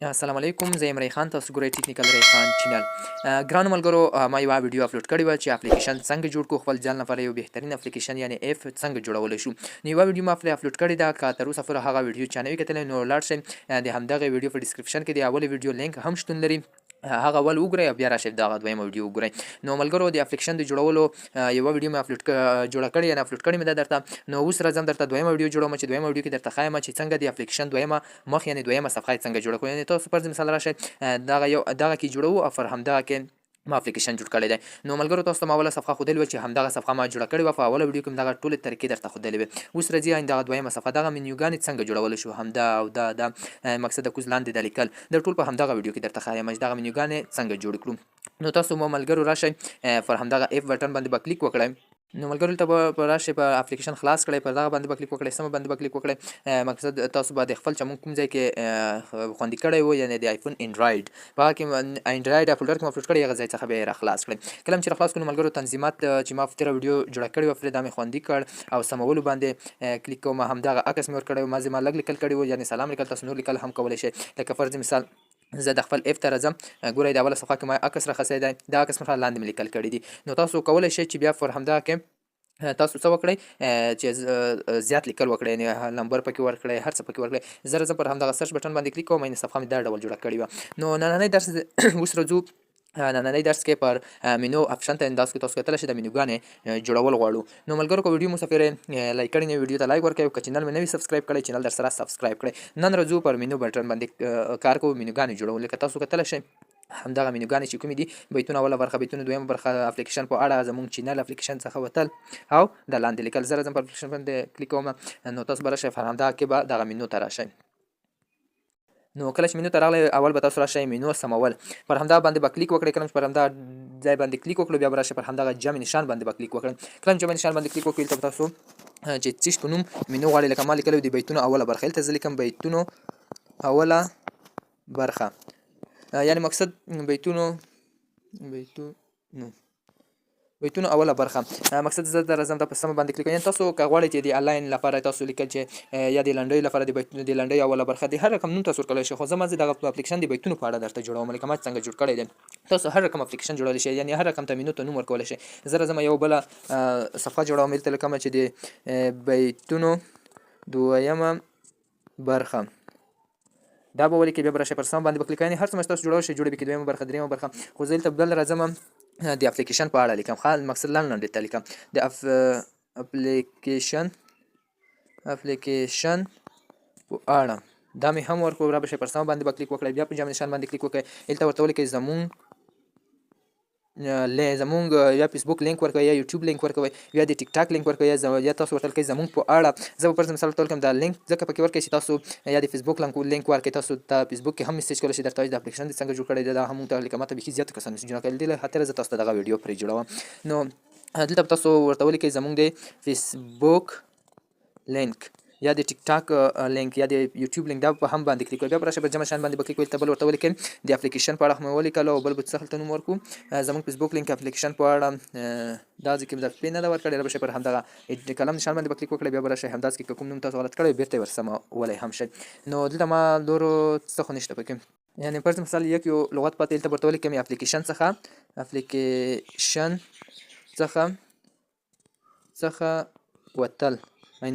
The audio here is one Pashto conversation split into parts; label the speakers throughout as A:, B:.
A: السلام علیکم، زه یم ریحان، تاسو ګورئ ټکنیکل ریحان چینل. ګرانو ملګرو، ما یوه ویډیو اپلوډ کړې وه چې اپلیکیشن څنګه جوړ کړو، خپل ځان لپاره یو بهترین اپلیکیشن یعنې ایپ څنګه جوړولی شو. نو یوه ویډیو ما اپلوډ کړې ده، که تر اوسه پورې هغه ویډیو چا نه وي کتلی نو لاړ شئ، د همدغې ویډیو په ډسکرپشن کې د اولې ویډیو لینک هم شتون لري، هغه اول وګورئ او بیا راشئ دغه دویمه ویډیو وګورئ. نو ملګرو، د اپلیکیشن د جوړولو یوه ویډیو مې جوړه کړې یعنې اپلوډ کړې مې ده درته. نو اوس راځم درته دویمه ویډیو جوړوم چې دویمه ویډیو کې درته ښایم چې څنګه د اپلیکیشن دویمه مخ یعنې دویمه صفحه یې څنګه جوړه کړو. یعنې تاسو فرض مثال راشئ دغه کې جوړوو او پر همدغه کې ما اپلیکیشن جوړ کړی دی. نو ملګرو، تاسو ته ما اوله صفحه ښودلې وه چې همدغه صفحه ما جوړه کړې وه، په اوله ویډیو کې مې دغه ټولې طریقې درته ښودلې وې. اوس راځي دغه دویمه صفحه، دغه منیوګانې څنګه جوړولی شو، همدا او دا مقصد د کوز لاندې د لیکل د ټول په همدغه ویډیو کې درته ښایم چې دغه منیوګانې څنګه جوړې کړو. نو تاسو مو ملګرو راشئ پر همدغه ایپ بټن باندې به کلیک وکړئ. نو ملګرو ته به راشئ، په اپلیکیشن خلاص کړئ، پر دغه باندې به کلیک وکړئ، سمه باندې به کلیک وکړئ. مقصد تاسو به د خپل چې موږ کوم ځای کې خوندي کړی و یعنې د آیفون انډرایډ په هغه کې انډرایډ فولډر کې مو اپلوډ کړی، هغه ځای څخه به یې راخلاص کړئ. کله چې راخلاص کړو نو ملګرو، تنظیمات چې ما په تېره ویډیو جوړه کړې وه پرې دا مې خوندي کړ او سمولو باندې کلیک کوم. همدغه عکس مې ورکړی و، ما لږ لیکل کړي و یعنې سلام لیکل، تاسو نور لیکل هم کولی شئ. لکه فرض مثال زه د خپل ایپ ته راځم، ګورئ د اوله صفحه کې ما عکس راخصی دی، دا عکس مې لاندې مې لیکل کړي دي. نو تاسو کولی شئ چې بیا پر همدغه کې تاسو څه وکړئ چې زیات لیکل وکړئ، یعنې نمبر پکې ورکړئ، هر څه پکې ورکړئ. زه راځم پر همدغه سرچ بټن باندې کلیک کوم، یعنې صفحه مې دا ډول جوړه کړې وه. نو نننی درس اوس راځو نننی درس کې پر مینو اپشن ته انداز کې تاسو کتلی شئ د مینوګانې جوړول غواړو. نو ملګرو، که ویډیو مو څه پرې لایک کړی نه وي، ویډیو ته لایک ورکړئ، که چینل مې نه وي سبسکرایب کړی چینل در سره سبسکرایب کړئ. نن راځو پر مینو بټن باندې کار کوو، مینوګانې جوړو. لکه تاسو کتلی شئ همدغه مینوګانې چې کومې دي، بیتونه اوله برخه، بیتونه دویمه برخه، اپلیکیشن په اړه، زموږ چینل اپلیکیشن څخه وتل او د لاندې لیکل. زه راځم په اپلیکیشن باندې کلیک کوم. نو تاسو به راشئ پر همدغه کې به دغه مینو ته راشئ. نو کله چې مینو ته راغلی، اول به تاسو راشئ مینو سمول، پر همدغه باندې به کلیک وکړئ. کله چې پر همدغه ځای باندې کلیک وکړو، بیا به راشئ پر همدغه جمع نشان باندې به کلیک وکړئ. کله چې جمع نشان باندې کلیک وکړئ، دلته به تاسو چې څه شي په نوم مینو غواړئ، لکه ما لیکلی د بیتونو اوله برخه، دلته زه لیکم بیتونو اوله برخه، یعنې مقصد بیتونو اوله برخه. مقصد زه در راځم دا په سمه باندې کلیک کوم. یعنې تاسو که غواړئ چې د انلاین لپاره تاسو لیکل چې یا د لنډیو لپاره د لنډیو اوله برخه، د هر رقم نوم تاسو ورکولی شئ. خو زه مازې دغه اپلیکیشن د بیتونو په اړه درته جوړوم، لکه ما څنګه جوړ کړی دی. تاسو هر رقم اپلیکیشن جوړولی شئ، یعنې هر رقم ته مینو ته نوم ورکولی شئ. زه راځم یو بله صفحه جوړوم، دلته لیکم چې د بیتونو دویمه برخه، دا به ولیکئ. بیا به راشئ پر سم باندې به کلیک کوئ، یعنې هر څه چې تاسو جوړولی شئ جوړ به کړئ، دویمه برخه، دریمه برخه. خو زه دلته بل راځم د اپلیکیشن په اړه لیکم، مقصد لنډ درته لیکم د اپلیکیشن په اړه. دا مې هم ورکړو، را به شئ پر سمه باندې به کلیک وکړئ، بیا په جمع نشان باندې کلیک وکړئ. دلته ورته ولیکئ زموږ یا فیسبوک لینک ورکوئ، یا یوټیوب لینک ورکوئ، یا د ټیک ټاک لینک ورکوئ، یا تاسو ورته لیکئ زموږ په اړه. زه به فرض مثال ورته ولیکم دا لینک ځکه پکې ورکړئ چې تاسو یا د فیسبوک لینک ورکړئ، تاسو ته فیسبوک کې هم میسیج کولی شئ درته وایي د اپلیکیشن دې څنګه جوړ کړی دی. دا هم موږ ته لیکه، ما ته بیخي زیاتو کسانو میسیجونه کړي دي، له خاطره زه تاسو ته دغه ویډیو پرې جوړوم. نو دلته به تاسو ورته ولیکئ زموږ د فیسبوک لینک یا د ټیک ټاک لینک یا د یوټیوب لینک، دا په هم باندې کلیک کوئ. بیا به راشئ پر جمع شان باندې به کلیک کوئ، دلته بل ورته ولیکئ د اپلیکیشن په اړه مې ولیکل او بل به څه هلته نوم ورکړو، زموږ فیسبوک لینک اپلیکیشن په اړه. دا ځای کې مې درته پې نه ده ورکړې، را به شئ پر همدغه قلم نشان باندې به کلیک وکړئ، بیا به راشئ همداسې کې که کوم نوم تاسو غلط کړی بېرته یې ورسمولی هم شئ. نو دلته ما نورو څه خو نشته پکې، یعنې فرض مثال یو لغت پاتې، دلته به ورته ولیکم اپلیکیشن څخه وتل،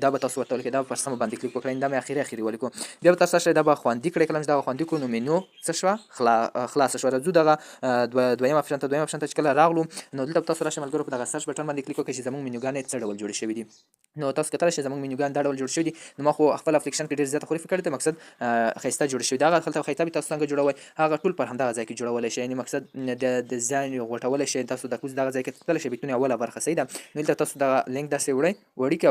A: دا به تاسو ورته ولیکئ، دا به پر سمه باندې کلیک وکړئ، دا مې اخري ولیکو. بیا به تاسو راشئ دا به خوندي کړئ. کله چې دغه خوندي کړو نو مینو څه شوه، خلاصه شوه. راځو دغه دویم اپشن ته چې کله راغلو نو دلته به تاسو راشئ ملګرو په دغه سرچ بټن باندې کلیک وکړئ چې زموږ مینوګانې څه ډول جوړې شوي دي. نو تاسو کتلی شئ زموږ مینوګان دا ډول جوړ شوي دي. نو ما خو خپل اپلیکیشن کې ډېر زیاته خوري کړې ده، مقصد ښایسته جوړې شوي دي. هغه هلته خیطه تاسو څنګه جوړوئ هغه ټول پر همدغه ځای کې جوړولی شئ، یعنې مقصد د ډیزاین غوټولی شئ. تاسو د کوز دغه ځای کې تللی شئ، بیتونه اوله برخه صحیح ده. نو دلته تاسو دغه لینک داسې وړئ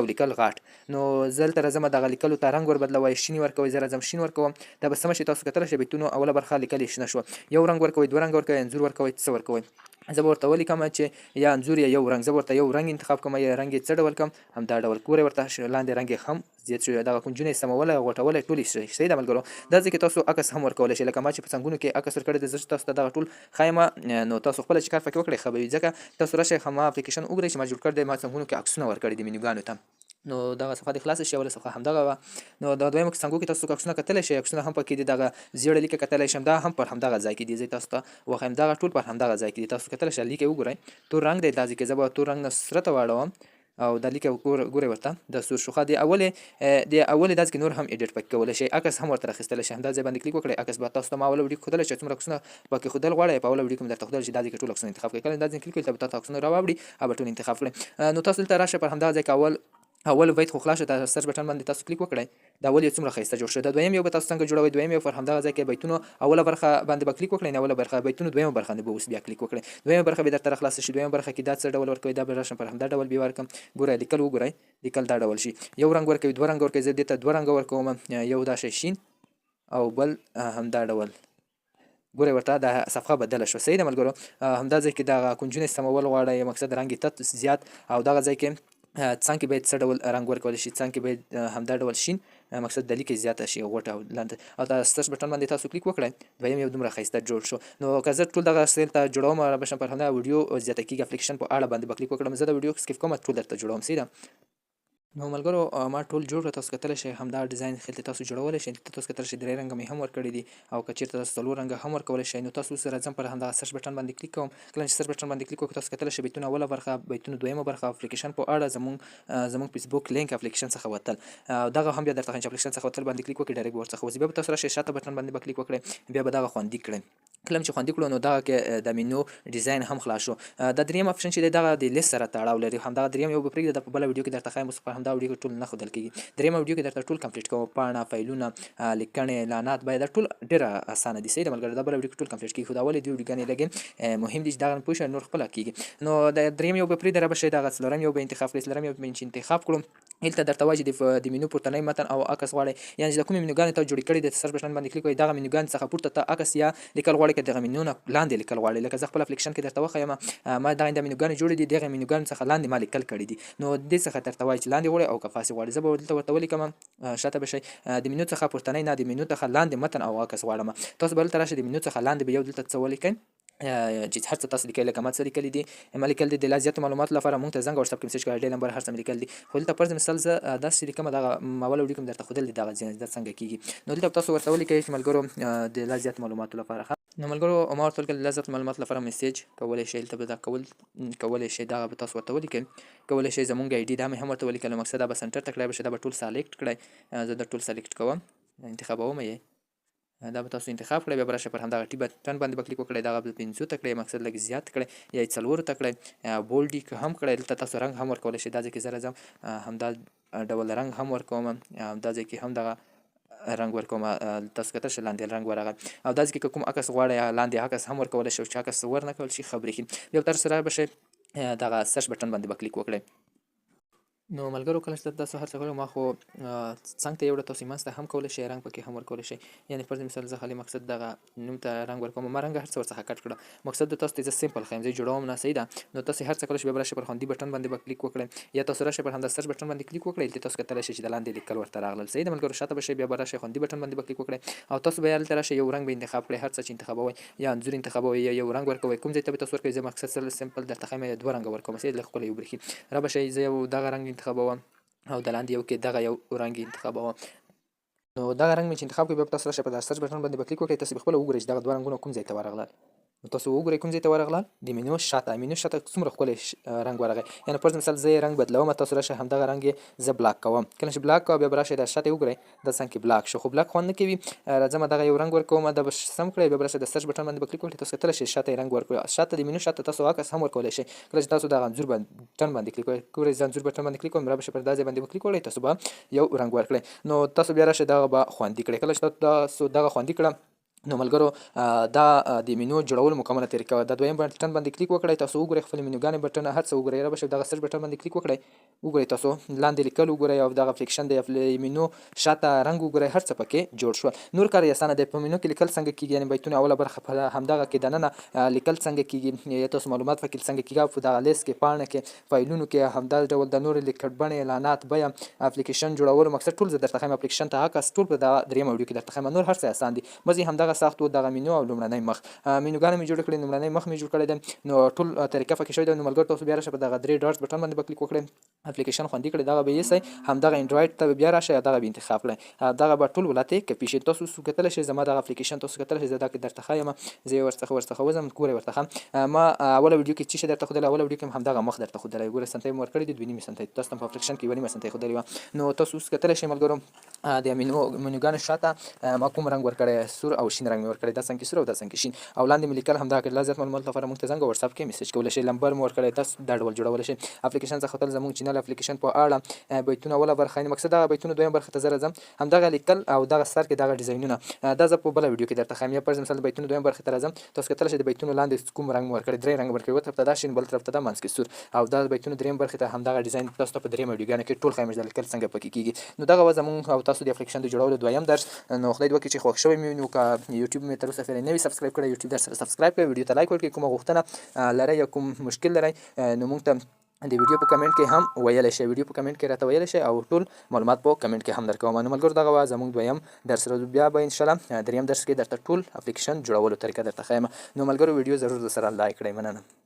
A: او لیکل غاټ. نو زه دلته راځم دغه لیکلو ته رنګ وربدلوئ، شین ورکوئ، زه راځم شین ورکوم. دا به سمه شي، تاسو کتلی شئ بیتونو اوله برخه لیکل یې شنه شوه. یو رنګ ورکوئ، دوه رنګ ورکوئ، انځور ورکوئ، څه ورکوئ. زه به ورته ولیکم چې یا انځور یا یو رنګ، زه به ورته یو رنګ انتخاب کوم، یا رنګ یې څه ډول کړم، همدا ډول ګورئ ورته لاندې رنګ یې هم زیات شوی، دغه کونجونه یې سمولی غوټولی ټول یې صحیح ده ملګرو. دا ځای کې تاسو عکس هم ورکولی شئ، لکه ما چې په څنګونو کې عکس ورکړی دی، زه تاسو ته دغه ټول ښایم. نو تاسو خپله چې کار پکې وکړئ ښه به وي، ځکه تاسو راشئ ما اپلیکیشن وګورئ چې ما جوړ کړی دی، ما څنګونو کې عکسونه ورکړي دي مینوګانو ته. نو دغه صفحه دې خلاصه شي، اوله صفحه همدغه وه. نو د دویمو څنګو کې تاسو عکسونه کتلی شئ، عکسونه هم پکې دي، دغه زیړه لیکه کتلی شم، دا هم پر همدغه ځای کې دي. زه تاسو ته وښیم دغه ټول پر همدغه ځای کې دي. تاسو کتلی شئ لیکه وګورئ، تور رنګ دی، دا ځای کې زه به تور رنګ نه سره ته واړوم او دا لیکه ګورئ ورته د سور شوخه د اولې دا ځکه نور هم ایډیټ پکې کولی شئ، عکس هم ورته راخیستلی شئ. همدا ځای باندې کلیک وکړئ، عکس به تاسو ته ما اوله ویډیو کې ښودلی چې څومره عکسونه پکې ښودل غواړئ، په اوله ویډیو کې مې درته ښودل چې دا ځای کې ټول عکسونه انتخاب کړئ. کله دا ځای کلیک کړئ، به تاسو عکسونه راواوړي او به ټول انتخاب کړئ. نو تاسو دلته راشئ، پر همدغه ځای کې اول بیت خو خلاص شو، د سرچ بټن باندې تاسو کلیک وکړئ، دا اول یو څومره ښایسته جوړ شو. د دویم یو به تاسو څنګه جوړوئ، دویم یو پر همدغه ځای کې بیتونو اوله برخه باندې به کلیک وکړئ، نه اوله برخه بیتونو دویمه برخه باندې به اوس بیا کلیک وکړئ، دویمه برخه به درته راخلاصه شي. دویمه برخه کې دا څه ډول ورکوئ، دا به راشم پر همدا ډول بیا ورکړم. ګورئ لیکل وګورئ، لیکل دا ډول شي، یو رنګ ورکوي، دوه رنګ ورکوي، زه دې ته دوه رنګه ورکوم، یو دا شی شین او بل همدا ډول. ګورئ ورته دا صفحه بدله شوه. صحیح ده ملګرو. همدا ځای کې دغه کنجونه سمول غواړئ، مقصد رنګ یې تت زیات، او دغه ځای کې څنګ کې باید څه ډول رنګ ورکولی شي، څنګ کې باید همدا ډول شین، مقصد د لیکې زیاته شي غوټه او لاندې، او دا سرچ بټن باندې تاسو کلیک وکړئ، دویم یو دومره ښایسته جوړ شو. نو که زه ټول دغه سیل ته جوړوم، بشم پر همدا ویډیو زیاته کېږي اپلیکېشن په اړه باندې به کلیک وکړم، زه د ویډیو سکیپ کوم، ټول درته جوړوم. صحیح ده. نو ملګرو ما ټول جوړ کړه، تاسو کتلی شئ همدا ډیزاین خلته تاسو جوړولی شئ. دلته تاسو کتلی شئ درې رنګه مې هم ورکړي دي، او که چېرته تاسو څلور رنګه هم ورکولی شئ. نو تاسو اوس راځم پر همدغه سرچ بټن باندې کلیک کوم. کله چې سرچ بټن باندې کلیک وکړو، تاسو کتلی شئ بیتونه اوله برخه، بیتونه دویمه برخه، اپلیکېشن په اړه، زموږ فیسبوک لینک اپلیکېشن څخه وتل، دغه هم بیا درته ښیم چې اپلیکېشن څخه وتل باندې کلیک وکړئ، ډایرکټ به ورڅخه وځي. بیا به تاسو راشئ شاته بټن باندې به کلیک وکړئ، بیا به دغه خوندي کړئ. کله چې خوندي کړو، نو دغه کې د مینو ډیزاین هم خلاص شو. د دریم اپشن چې دی دغه د لیست سره تړاو لري، همدغه دریم یو به پرېږدي، د په بله ویډیو کې درته ښیم، اوس په همدا ویډیو کې ټول نه ښودل کېږي. دریمه ویډیو کې درته ټول کمپلیټ کوم، پاڼه، فایلونه، لیکنې، اعلانات، باید دا ټول ډېره اسانه دي. صحیح ده ملګرو. دا بله ویډیو کې ټول کمپلیټ کېږي، خو دا اولې دوې ویډیوګانې لږ مهم دي چې دغه پوه شئ، نور خپله کېږي. نو د دریم یو به پرېږدئ، را به شئ دغه څلورم یو به انتخاب کړئ. څلورم یو به چې انتخاب کړو، هلته درته وایي چې د مینو پورتنی متن او عکس غواړئ، یعنې چې د کومې مینوګانې ته جوړې کړي د سرچ بټن باندې کلیک وکړئ، دغه مینوګانې څخه پورته ته عکس یا لیکل غواړئ، که دغه مینو نه لاندې لیکل غواړئ، لکه زه خپل اپلیکېشن کې درته وښیم، ما دغه مینوګانې جوړې دي، دغه مینوګانو څخه لاندې ما لیکل کړي دي. نو دې څخه درته وایي چې لاندې غواړئ او که فاسې غواړئ. زه به دلته ورته ولیکم، شاته به شئ، د مینو څخه پورتنی نه، د مینو څخه لاندې متن او عکس غواړم. تاسو به دلته راشئ، د مینو څخه لاندې به یو دلته څه ولیکئ چې هر څه تاسو لیکئ، لکه ما څه لیکلي دي، ما لیکل دي د لا زیاتو معلوماتو لپاره موږ ته زنګ وټساپ کې میسج کړئ، ډېر نمبر هر څه مې لیکل دي. خو دلته فرض مثال زه داسې لیکم، دغه اوله ویډیو کې مې درته ښودل دي دغه دا څنګه کېږي. نو دلته تاسو ورته ولیکئ چې ملګرو د لا زیاتو معلوماتو لپاره. نو ملګرو ما ورته ولیکل د لا زیاتو معلوماتو لپاره میسج کولی شئ، دلته به دا کولی شئ، دغه به تاسو ورته ولیکئ. کولی شئ زموږ آی ډي دا مې هم ورته ولیکل، مقصد دا به سنټر ته کړی به شي، دا به ټول سلیکټ کړئ. زه دا ټول سلیکټ کوم، انتخابوم یې، دا به تاسو انتخاب کړئ. بیا به راشئ پر همدغه ټي بټن باندې به کلیک وکړئ، دغه به 5 ته کړئ، مقصد لږ زیات کړئ، یا یې 4 ته کړئ، بولډ یې هم کړئ. دلته تاسو رنګ هم ورکولی شئ، دا ځای کې زه راځم همدا ډول رنګ هم ورکوم، دا ځای کې هم دغه رنګ ورکوم، تاسو کتلی شئ لاندې رنګ ورغی. او دا ځای کې که کوم عکس غواړئ لاندې عکس هم ورکولی شئ، چې عکس ورنه کول شي خبرېښي. بیا به تاسو را به شئ دغه سرچ بټن باندې به کلیک وکړئ. نو ملګرو کله چې تاسو هر څه کړو، ما خو څنګ ته یې وړه، تاسو منځ ته هم کولی شئ، رنګ پکې هم ورکولی شئ. یعنې فرض مثال زه خالي مقصد دغه نوم ته رنګ ورکوم، ما رنګ هر څه ورڅخه کټ کړه، مقصد د تاسو ته زه سمپل ښیم، زه جوړوم نه. صحیح ده. نو تاسو هر څه کولی شئ، بیا به راشئ پر خوندي بټن باندې به کلیک وکړئ، یا تاسو راشئ پر همدا سرچ بټن باندې کلیک وکړئ، دلته تاسو کتلی شئ چې د لاندې لیکل ورته راغلل. صحیح ده ملګرو. شاته به شئ، بیا به راشئ خوندي بټن باندې به کلیک وکړئ، او تاسو به هلته راشئ، یو رنګ به انتخاب کړئ، هر څه چې انتخابوئ، یا انځور انتخابوئ، یا یو رنګ ورکوئ، کوم ځای ته به تاسو ورکوئ. زه مقصد سمپل درته ښیم، دوه رنګه ورکوم، صحیح لږ ښکلی وبرېښي. را به شئ، زه یو دغه رنګ انتخابوم، او د لاندې یو کې دغه یو رنګ انتخابوم. نو دغه رنګ مې چې انتخاب کړئ، بیا به تاسو راشئ په دغه سرچ بټن باندې به کلیک وکړئ، تاسو به خپله وګورئ چې دغه دوه رنګونه کوم ځای ته ورغلل. نو تاسو وګورئ کوم ځای ته ورغلل، د مینو شاته څومره ښکلی رنګ ورغی. یعنې فرض مثال زه یې رنګ بدلوم، تاسو راشئ همدغه رنګ یې زه بلاک کوم. کله چې بلاک کوم، بیا به راشئ د شاته یې وګورئ، دا څنګ کې بلاک شو، خو بلاک خوند نه کوي. راځم دغه یو رنګ ورکوم، دا به سم کړئ، بیا به راشئ د سرچ بټن باندې به کلیک وکړئ، تاسو کتلی شئ شاته یې رنګ ورکړئ، شاته د مینو شاته تاسو عکس هم ورکولی شئ. کله چې تاسو دغه انځور بټن باندې کلیک وکړئ، ګورئ زه انځور بټن باندې کلیک کوم، را به شئ پر دا ځای باندې به کلیک وکړئ، تاسو به یو رنګ ورکړئ. نو تاسو بیا راشئ دغه به خوندي کړئ. کله چې تاسو دغه خوندي کړه، نو ملګرو دا د مینو جوړولو مکمله طریقه وه. د دویم بټن باندې کلیک وکړئ، تاسو وګورئ خپلې مینوګانې بټن هر څه وګورئ، را به شئ دغه سرچ بټن باندې کلیک وکړئ، وګورئ تاسو لاندې لیکل وګورئ، او دغه اپلیکېشن د مینو شاته رنګ وګورئ، هر څه پکې جوړ شول. نور کار یې اسانه دی. په مینو کې لیکل څنګه کېږي، یعنې بیتونه اوله برخه په همدغه کې دننه لیکل څنګه کېږي، یا تاسو معلومات پکې څنګه کېږي، په دغه لیست کې، پاڼه کې، فایلونو کې، همدا ډول د نورو لیکل بڼې، اعلانات، بیه، اپلیکېشن جوړولو مقصد ټول زه درته ښیم، اپلیکېشن ته عکس ټول په دغه دریمه ویډیو کې درته ښیم. نور هر څه اسان دي، بس همدغه سخت و دغه مینو او لومړنی مخ مینوګانې مې جوړ کړې لومړنی مخ مې جوړ کړی دی نو ټول طریقه پکې شوې ده نو ملګرو تاسو بیا راشئ په دغه 3 ډاټس بټن باندې به کلیک وکړئ اپلیکیشن خوندي کړئ دغه به ایسئ همدغه انډرایډ ته بیا راشئ دغه به انتخاب کړئ دغه به ټول ولته کپی شي تاسو کتلی شئ زما دغه اپلیکیشن تاسو کتلی شئ زه دا درته ښیم زه یې ورڅخه وځم ګورئ ورته ښم ما اوله ویډیو کې څه شی درته ښودلی اوله ویډیو کې همدغه مخ درته ښودلی ګورئ سنتۍ مې ورکړې دي 2.5 سنتۍ تاسو ته په اپلیکیشن کې 1.5 سنتۍ ښودلې وه نو تاسو اوس کتلی شئ ملګرو د مینوګانو شاته ما کوم رنګ ورکړی سور او شین رنګ مې ورکړی دا څنګه سور او دا څنګه شین او لاندې مې لیکل همدغه لا زیات معلومات لپاره موږ ته زنګ او واتساپ کې میسج کولی شئ نمبر مې ورکړی تاسو دا ډول جوړولی شئ اپلیکیشن څخه وتل زموږ چینل اپلیکیشن په اړه بیتونه اوله برخه یعنې مقصد دغه بیتونو دویم برخې ته زه راځم همدغه لیکل او دغه سر کې دغه ډیزاینونه دا زه په بله ویډیو کې درته ښیم یا پر مثال د بیتونو دویم برخې ته راځم تاسو کتلی شئ د بیتونو لاندې کوم رنګ مې ورکړی 3 رنګ ورکړی یو طرف ته دا شین بل طرف ته دا منځ کې سور او دا د بیتونو دریم برخې ته همدغه ډیزاین تاسو ته په درېیمه ویډیوګانو کې ټول ښیم چې دا لیکل څنګه پکې کېږي نو دغه وه زموږ او تاسو د اپلیکیشن د جوړولو دویم درس نو خدای دې وکړي چې خوښ شوی مې وي نو که یوټیوب مې تر اوسه پورې نه وي سبسکرایب کړی یوټیوب در سره سبسکرایب کړئ ویډیو ته لایک ورکړئ کومه غوښتنه لرئ یا کوم مشکل لرئ نو موږ ته د ویډیو په کمنټ کې هم ویلی شئ ویډیو په کمنټ کې راته ویلی شئ او ټول معلومات په کمنټ کې هم درکوم نو ملګرو دغه وه زموږ دویم درس بیا به انشاءالله دریم درس کې درته ټول اپلیکیشن جوړولو طریقه درته ښیم نو ملګرو ویډیو ضرور درسره لایک کړئ مننه